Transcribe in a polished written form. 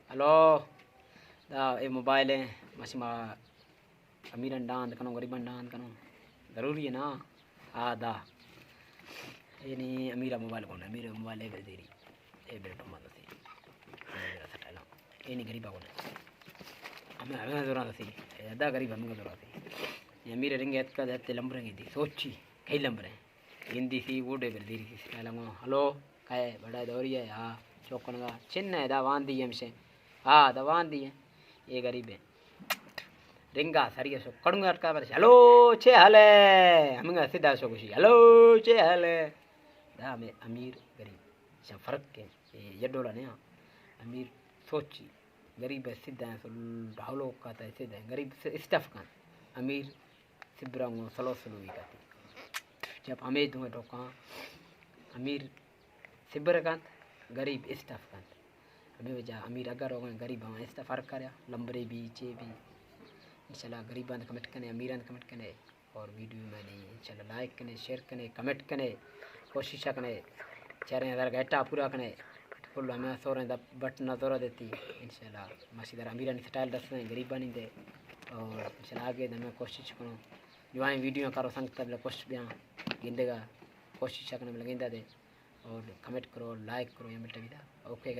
Hello दा ये mobile है मसीमा अमीरन डांद कनो गरीबन डांद कनो ज़रूरी है ना। हाँ दा ये नहीं अमीरा मोबाइल कौन है अमीर मोबाइल है तेरी ये बेटा मत सी मेरा सटाला ये नहीं गरीबा कौन है हमें हमें ज़रूरत थी ज़्यादा गरीब हमें ज़रूरत थी ये अमीर रिंगे का जाते लंबरेंगे थी सोची कई लंबरे हिंदी सी वोडे कर दी थी हेलो काय बड़ा दौरी है हाँ चौकन का चिन्ह है दवान दी है हमसे हाँ दवान दी है ये गरीब है रिंगा सरिया सो कड़ूंगा अटका पर हेलो छे हले हम सीधा सो खुशी हेलो छे हले दा में अमीर गरीब से फर्क के ये डोला नहीं अमीर सोची गरीब है सीधा सो ढालो का था सीधा गरीब से स्टफ का अमीर सिब्रांगो सलो सलो ही का जब हमें तुम्हें तो कहाँ अमीर सिबर का गरीब स्टफ का हमें वजह अमीर अगर हो गए गरीब हम इसका फ़र्क करें लंबरे भी चे भी इंशाल्लाह गरीब अंद कमेंट करें अमीर अंद कमेंट करें और वीडियो में नहीं इंशाल्लाह लाइक करें शेयर करें कमेंट करें कोशिश करें 4000 घंटा पूरा करें फुल हमें सोरें दा बटन जोर देती इंशाल्लाह मसीदर अमीर अंद स्टाइल दस में गरीब नहीं दे और इंशाल्लाह आगे हमें कोशिश करो जो आई वीडियो करो संगत बले कोशिश भी गिंदेगा कोशिश करने में लगेंदा दे और कमेंट करो लाइक करो ये मिलता भी था ओके